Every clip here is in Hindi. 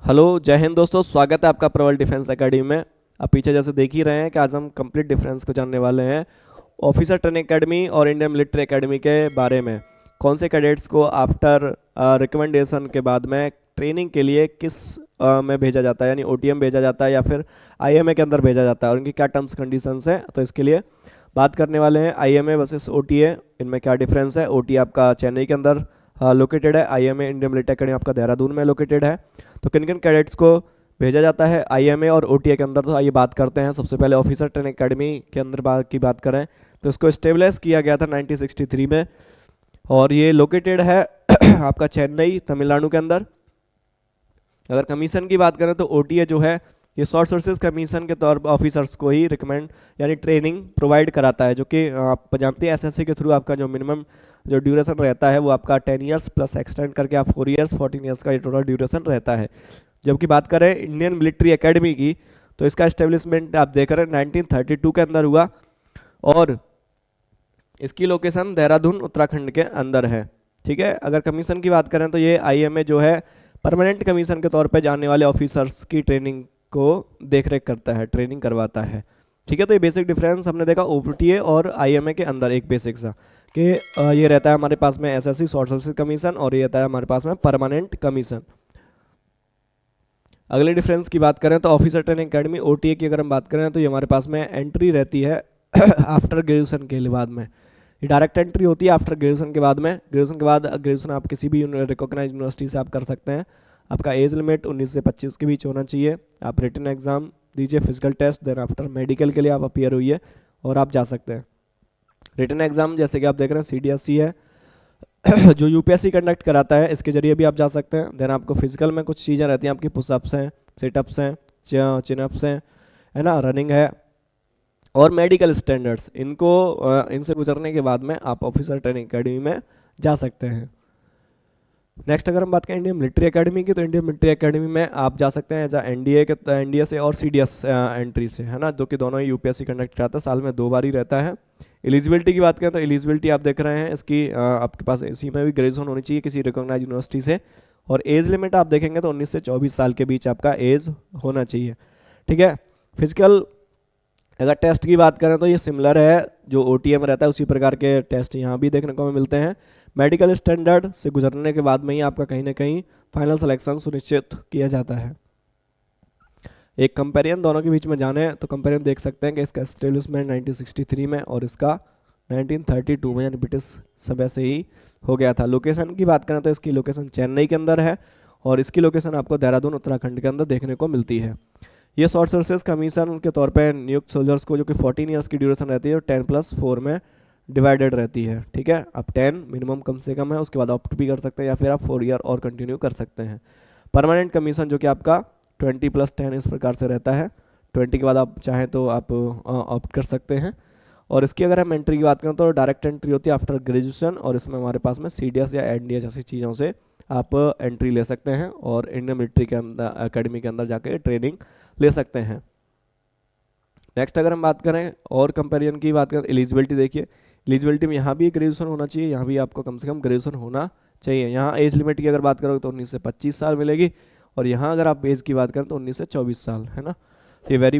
हेलो जय हिंद दोस्तों, स्वागत है आपका प्रबल डिफेंस एकेडमी में। आप पीछे जैसे देख ही रहे हैं कि आज हम कंप्लीट डिफरेंस को जानने वाले हैं ऑफिसर ट्रेनिंग एकेडमी और इंडियन मिलिट्री एकेडमी के बारे में। कौन से कैडेट्स को आफ्टर रिकमेंडेशन के बाद में ट्रेनिंग के लिए किस में भेजा जाता है, यानी ओटीएम भेजा जाता है या फिर आईएमए के अंदर भेजा जाता है, और उनकी क्या टर्म्स कंडीशंस हैं। तो इसके लिए बात करने वाले हैं आईएमए वर्सेस ओटीए, इनमें क्या डिफरेंस है। ओटीए आपका चेन्नई के अंदर लोकेटेड है, आईएमए इंडियन मिलिट्री एकेडमी आपका देहरादून में लोकेटेड है। तो किन किन कैडेट्स को भेजा जाता है आईएमए और ओटीए के अंदर, तो आइए बात करते हैं। सबसे पहले ऑफिसर ट्रेनिंग एकेडमी के अंदर बात करें तो इसको स्टेबलाइज किया गया था 1963 में, और ये लोकेटेड है आपका चेन्नई तमिलनाडु के अंदर। अगर कमीशन की बात करें तो ओटीए जो है ये शॉर्ट सर्विसेज कमीशन के तौर पर ऑफिसर्स को ही रिकमेंड यानी ट्रेनिंग प्रोवाइड कराता है, जो कि आप जानते हैं एसएससी के थ्रू आपका जो मिनिमम जो ड्यूरेशन रहता है वो आपका 10 इयर्स प्लस एक्सटेंड करके आप 4 इयर्स 14 इयर्स का ये टोटल ड्यूरेशन रहता है। जबकि बात करें इंडियन मिलिट्री एकेडमी की तो इसका एस्टेब्लिशमेंट आप देख रहे हैं 1932 के अंदर हुआ, और इसकी लोकेशन देहरादून उत्तराखंड के अंदर है। ठीक है, अगर कमीशन की बात करें तो ये आईएमए जो है परमानेंट कमीशन के तौर पे जाने वाले ऑफिसर्स की ट्रेनिंग को देखरेख करता है, ट्रेनिंग करवाता है। ठीक है, तो ये बेसिक डिफरेंस हमने देखा ओटीए और आईएमए के अंदर, एक बेसिक सा कि ये रहता है हमारे पास में एसएससी शॉर्ट सर्विस कमीशन, और ये रहता है हमारे पास में परमानेंट कमीशन। अगले डिफरेंस की बात करें तो ऑफिसर ट्रेनिंग एकेडमी ओटीए की अगर हम बात करें तो ये हमारे पास में एंट्री रहती है आफ्टर ग्रेजुएशन के बाद में। ये डायरेक्ट एंट्री होती है आफ्टर ग्रेजुएशन के बाद में। ग्रेजुएशन के बाद ग्रेजुएशन आप किसी भी रिकॉग्नाइज यूनिवर्सिटी से आप कर सकते हैं। आपका एज लिमिट 19 से 25 के बीच होना चाहिए। आप रिटन एग्जाम दीजिए, physical test, then after medical के लिए आप अपीयर हुई और आप जा सकते हैं। रिटन एग्जाम जैसे कि आप देख रहे हैं सीडीएससी है जो यूपीएससी कंडक्ट कराता है, इसके जरिए भी आप जा सकते हैं। देन आपको फिजिकल में कुछ चीज़ें रहती हैं, आपकी पुशअप्स हैं, सिटअप्स हैं, चिनअप्स हैं, है ना, रनिंग है, और मेडिकल स्टैंडर्ड्स। इनसे गुजरने के बाद में आप ऑफिसर ट्रेनिंग एकेडमी में जा सकते हैं। नेक्स्ट अगर हम बात करें इंडियन मिलिट्री एकेडमी की, तो इंडियन मिलिट्री एकेडमी में आप जा सकते हैं एज एनडीए से और सीडीएस एंट्री से, है ना, जो कि दोनों ही यूपीएससी कंडक्ट कराता है, साल में 2 बार ही रहता है। एलिजिबिलिटी की बात करें तो एलिजिबिलिटी आप देख रहे हैं इसकी आपके पास इसी में भी ग्रेजुएशन होनी चाहिए किसी रिकॉग्नाइज यूनिवर्सिटी से, और एज लिमिट आप देखेंगे तो 19 से 24 साल के बीच आपका एज होना चाहिए। ठीक है, फिजिकल अगर टेस्ट की बात करें तो ये सिमिलर है, जो ओटीएम रहता है उसी प्रकार के टेस्ट यहाँ भी देखने को मिलते हैं। मेडिकल स्टैंडर्ड से गुजरने के बाद में ही आपका कहीं ना कहीं फाइनल सिलेक्शन सुनिश्चित किया जाता है। एक कंपेरिजन दोनों के बीच में जाने तो कंपेरिजन देख सकते हैं कि इसका एस्टेब्लिशमेंट 1963 में और इसका 1932 में, यानी ब्रिटिश समय से ही हो गया था। लोकेशन की बात करें तो इसकी लोकेशन चेन्नई के अंदर है, और इसकी लोकेशन आपको देहरादून उत्तराखंड के अंदर देखने को मिलती है। ये शॉर्ट सर्विसेज कमीशन के तौर पे नियुक्त सोल्जर्स को, जो कि 14 इयर्स की ड्यूरेशन रहती है और 10+4 में डिवाइडेड रहती है। ठीक है, अब 10 मिनिमम कम से कम है, उसके बाद ऑप्ट भी कर सकते हैं या फिर आप 4 ईयर और कंटिन्यू कर सकते हैं। परमानेंट कमीशन जो कि आपका 20+10 इस प्रकार से रहता है। 20 के बाद आप चाहें तो आप ऑप्ट कर सकते हैं। और इसकी अगर हम एंट्री की बात करें तो डायरेक्ट एंट्री होती है आफ्टर ग्रेजुएशन, और इसमें हमारे पास में सीडीएस या एनडीए जैसी चीज़ों से आप एंट्री ले सकते हैं और इंडियन मिलिट्री के अंदर एकेडमी के अंदर जाकर ट्रेनिंग ले सकते हैं। नेक्स्ट अगर हम बात करें और कंपेरिजन की बात करें, एलिजिबिलिटी देखिए, एलिजिबिलिटी में यहाँ भी ग्रेजुएशन होना चाहिए, यहाँ भी आपको कम से कम ग्रेजुएशन होना चाहिए। यहाँ एज लिमिट की अगर बात करोगे तो 19 से 25 साल मिलेगी, और यहाँ अगर आप एज की बात करें तो 19 से 24 साल, है ना। तो ये वेरी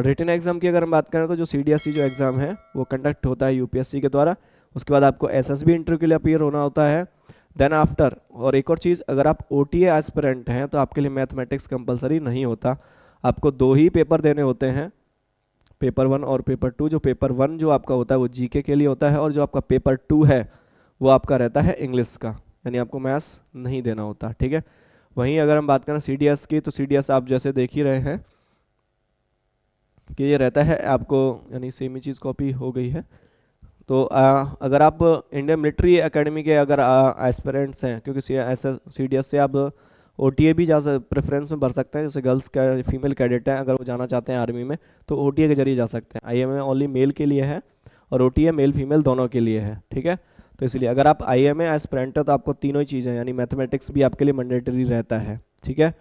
रिटन एग्जाम की अगर हम बात करें तो जो सीडीएससी जो एग्जाम है वो कंडक्ट होता है यूपीएससी के द्वारा। उसके बाद आपको एसएसबी इंटरव्यू के लिए अपीयर होना होता है। देन आफ्टर, और एक और चीज़, अगर आप ओटीए एस्पिरेंट हैं तो आपके लिए मैथमेटिक्स कंपलसरी नहीं होता, आपको 2 ही पेपर देने होते हैं, पेपर 1 और पेपर 2। जो पेपर 1 जो आपका होता है वो जीके के लिए होता है, और जो आपका पेपर 2 है वो आपका रहता है इंग्लिश का, यानी आपको मैथ्स नहीं देना होता। ठीक है, वहीं अगर हम बात करें सीडीएस की, तो सीडीएस आप जैसे देख ही रहे हैं कि ये रहता है आपको, यानी सेम ही चीज़ कॉपी हो गई है। तो अगर आप इंडियन मिलिट्री एकेडमी के अगर एस्पिरेंट्स हैं, क्योंकि ऐसा सीडीएस से आप ओटीए भी जा प्रेफरेंस में भर सकते हैं, जैसे गर्ल्स का फीमेल कैडेट हैं अगर वो जाना चाहते हैं आर्मी में तो ओटीए के जरिए जा सकते हैं। आईएमए ओनली मेल के लिए है, और ओटीए मेल फीमेल दोनों के लिए है। ठीक है, तो इसलिए अगर आप आईएमए एस्पिरेंट है तो आपको तीनों ही चीज़ें, यानी मैथमेटिक्स भी आपके लिए मैंडेटरी रहता है। ठीक है,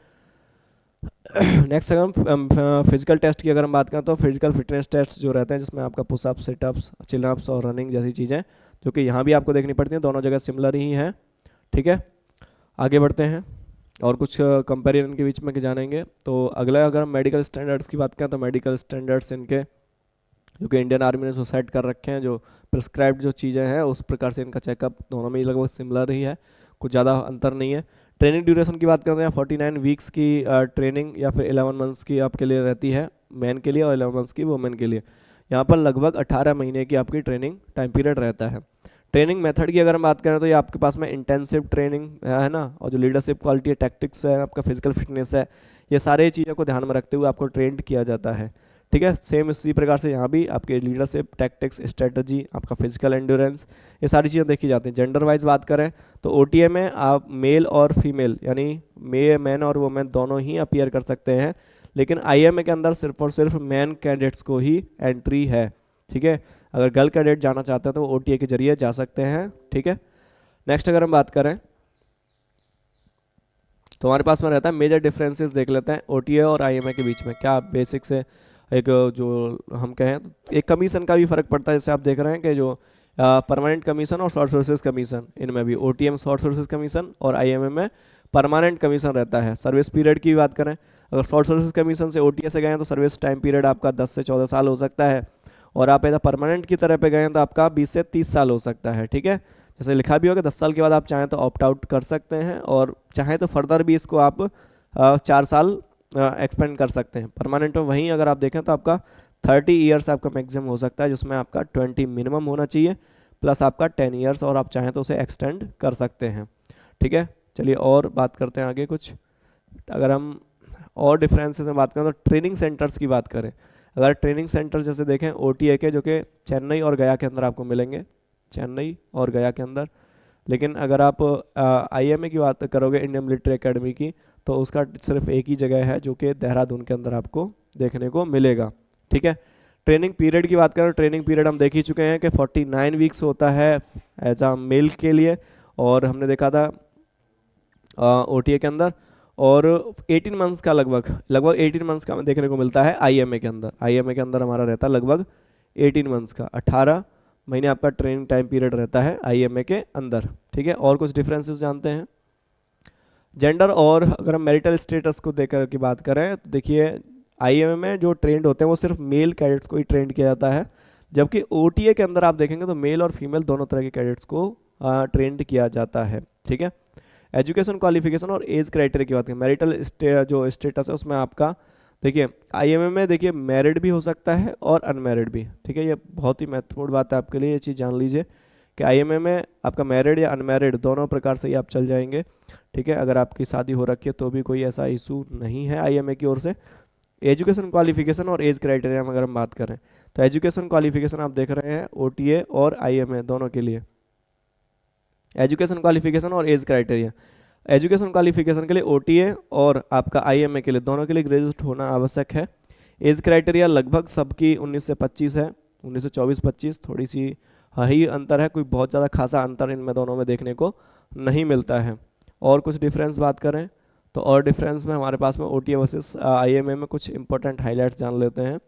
नेक्स्ट अगर हम फिजिकल टेस्ट की अगर हम बात करें तो फिजिकल फिटनेस टेस्ट जो रहते हैं, जिसमें आपका पुशअप्स, सिटअप्स, चिलअप्स और रनिंग जैसी चीज़ें, जो कि यहाँ भी आपको देखनी पड़ती हैं, दोनों जगह सिमिलर ही हैं। ठीक है, आगे बढ़ते हैं। और कुछ कंपेरिजन के बीच में जानेंगे। तो अगला अगर हम मेडिकल स्टैंडर्ड्स की बात करें तो मेडिकल स्टैंडर्ड्स इनके जो कि इंडियन आर्मी ने सुसाइड कर रखे हैं, जो प्रिस्क्राइब्ड जो चीज़ें हैं उस प्रकार से इनका चेकअप दोनों में ही लगभग सिमिलर ही है, कुछ ज़्यादा अंतर नहीं है। ट्रेनिंग ड्यूरेशन की बात करते हैं, 49 वीक्स की ट्रेनिंग या फिर 11 मंथ्स की आपके लिए रहती है मैन के लिए, और 11 मंथ्स की वुमेन के लिए। यहाँ पर लगभग 18 महीने की आपकी ट्रेनिंग टाइम पीरियड रहता है। ट्रेनिंग मेथड की अगर हम बात करें तो ये आपके पास में इंटेंसिव ट्रेनिंग है ना, और जो लीडरशिप क्वालिटी है, टैक्टिक्स है, आपका फिजिकल फिटनेस है, ये सारे चीज़ों को ध्यान में रखते हुए आपको ट्रेंड किया जाता है। ठीक है, सेम इसी प्रकार से यहाँ भी आपके लीडरशिप, टैक्टिक्स, स्ट्रेटजी, आपका फिजिकल एंड्योरेंस, ये सारी चीज़ें देखी जाती हैं। जेंडर वाइज बात करें तो ओटीए में आप मेल और फीमेल यानी मैन और वुमेन दोनों ही अपीयर कर सकते हैं, लेकिन आईएमए के अंदर सिर्फ और सिर्फ मैन कैंडिडेट्स को ही एंट्री है। ठीक है, अगर गर्ल कैडेट जाना चाहते हैं तो वो ओटीए के जरिए जा सकते हैं। ठीक है, नेक्स्ट अगर हम बात करें तो हमारे पास में रहता है मेजर डिफरेंसेस, देख लेते हैं ओटीए और आईएमए के बीच में क्या बेसिक से एक जो हम कहें तो एक कमीशन का भी फर्क पड़ता है। जैसे आप देख रहे हैं कि जो परमानेंट कमीशन और शॉर्ट सर्विसेज कमीशन, इनमें भी ओटीए में शॉर्ट सर्विसेज कमीशन और आईएमए में परमानेंट कमीशन रहता है। सर्विस पीरियड की बात करें, अगर शॉर्ट सर्विस कमीशन से ओटीए से गए तो सर्विस टाइम पीरियड आपका 10 से 14 साल हो सकता है, और आप ऐसा परमानेंट की तरह पे गए तो आपका 20 से 30 साल हो सकता है। ठीक है, जैसे लिखा भी होगा 10 साल के बाद आप चाहें तो ऑप्ट आउट कर सकते हैं, और चाहें तो फर्दर भी इसको आप 4 साल एक्सपेंड कर सकते हैं। परमानेंट में वहीं अगर आप देखें तो आपका 30 ईयर्स आपका मैक्सिमम हो सकता है, जिसमें आपका 20 मिनिमम होना चाहिए, प्लस आपका 10 ईयर्स, और आप चाहें तो उसे एक्सटेंड कर सकते हैं। ठीक है, चलिए और बात करते हैं आगे कुछ। अगर हम और डिफरेंसेस में बात करें तो ट्रेनिंग सेंटर्स की बात करें, अगर ट्रेनिंग सेंटर जैसे देखें ओटीए के, जो कि चेन्नई और गया के अंदर आपको मिलेंगे, चेन्नई और गया के अंदर। लेकिन अगर आप आईएमए की बात करोगे, इंडियन मिलिट्री एकेडमी की, तो उसका सिर्फ एक ही जगह है जो कि देहरादून के अंदर आपको देखने को मिलेगा। ठीक है, ट्रेनिंग पीरियड की बात करें, ट्रेनिंग पीरियड हम देख ही चुके हैं कि 49 वीक्स होता है एज अ मेल के लिए, और हमने देखा था ओटीए के अंदर, और 18 मंथ्स का लगभग 18 मंथ्स का देखने को मिलता है आईएमए के अंदर। आईएमए के अंदर हमारा रहता है लगभग 18 मंथ्स का, 18 महीने आपका ट्रेनिंग टाइम पीरियड रहता है आईएमए के अंदर। ठीक है, और कुछ डिफरेंसेस जानते हैं। जेंडर और अगर हम मैरिटल स्टेटस को देकर की बात करें तो देखिए आईएमए में जो ट्रेंड होते हैं वो सिर्फ मेल कैडेट्स को ही ट्रेंड किया जाता है, जबकि ओटीए के अंदर आप देखेंगे तो मेल और फीमेल दोनों तरह के कैडेट्स को ट्रेंड किया जाता है। ठीक है, एजुकेशन क्वालिफिकेशन और एज क्राइटेरिया की बात करें, मैरिटल जो स्टेटस है उसमें आपका देखिए आईएमए में देखिए मैरिड भी हो सकता है और अनमैरिड भी। ठीक है, ये बहुत ही महत्वपूर्ण बात है आपके लिए, ये चीज़ जान लीजिए कि आईएमए में आपका मैरिड या अनमैरिड दोनों प्रकार से ही आप चल जाएंगे। ठीक है, अगर आपकी शादी हो रखी है तो भी कोई ऐसा इशू नहीं है आईएमए की ओर से। एजुकेशन क्वालिफिकेशन और एज क्राइटेरिया में अगर हम बात करें तो एजुकेशन क्वालिफिकेशन आप देख रहे हैं ओटीए और आईएमए दोनों के लिए, एजुकेशन क्वालिफिकेशन और एज क्राइटेरिया। एजुकेशन क्वालिफिकेशन के लिए ओटीए और आपका आईएमए के लिए दोनों के लिए ग्रेजुएट होना आवश्यक है। एज क्राइटेरिया लगभग सबकी 19 से 25 है, 19 से 24-25, थोड़ी सी ही अंतर है, कोई बहुत ज़्यादा खासा अंतर इनमें दोनों में देखने को नहीं मिलता है। और कुछ डिफरेंस बात करें तो और डिफरेंस में हमारे पास में ओटीए वर्सेस आईएमए में कुछ इंपॉर्टेंट हाईलाइट्स जान लेते हैं।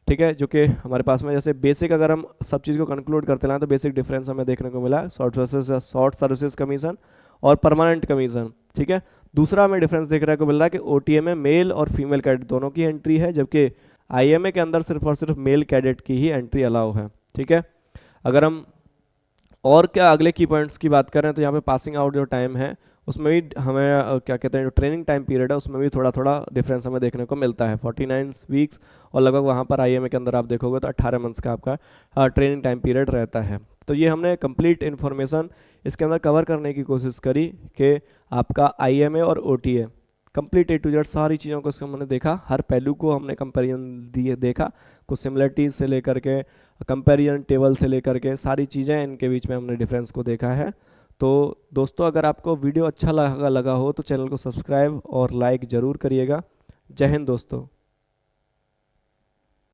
ठीक है, जो कि हमारे पास में जैसे बेसिक अगर हम सब चीज़ को कंक्लूड करते हैं तो बेसिक डिफरेंस हमें देखने को मिला शॉर्ट सर्विसेज कमीशन और परमानेंट कमीशन। ठीक है, दूसरा हमें डिफरेंस देखने को मिल रहा है कि ओटीए में मेल और फीमेल कैडेट दोनों की एंट्री है, जबकि आईएमए के अंदर सिर्फ और सिर्फ मेल कैडेट की ही एंट्री अलाउ है। ठीक है, अगर हम और क्या अगले की पॉइंट्स की बात करें तो यहाँ पे पासिंग आउट जो टाइम है उसमें भी हमें क्या कहते हैं जो ट्रेनिंग टाइम पीरियड है उसमें भी थोड़ा थोड़ा डिफरेंस हमें देखने को मिलता है, 49 वीक्स, और लगभग वहाँ पर आईएमए के अंदर आप देखोगे तो 18 मंथ्स का आपका ट्रेनिंग टाइम पीरियड रहता है। तो ये हमने कंप्लीट इन्फॉर्मेशन इसके अंदर कवर करने की कोशिश करी कि आपका आईएमए और OTA complete A to Z सारी चीज़ों को हमने देखा, हर पहलू को हमने कंपेरिजन दिए देखा, कुछ सिमिलरिटीज से लेकर के कंपेरिजन टेबल से लेकर के सारी चीज़ें इनके बीच में हमने डिफरेंस को देखा है। तो दोस्तों अगर आपको वीडियो अच्छा लगा हो तो चैनल को सब्सक्राइब और लाइक ज़रूर करिएगा। जय हिंद दोस्तों।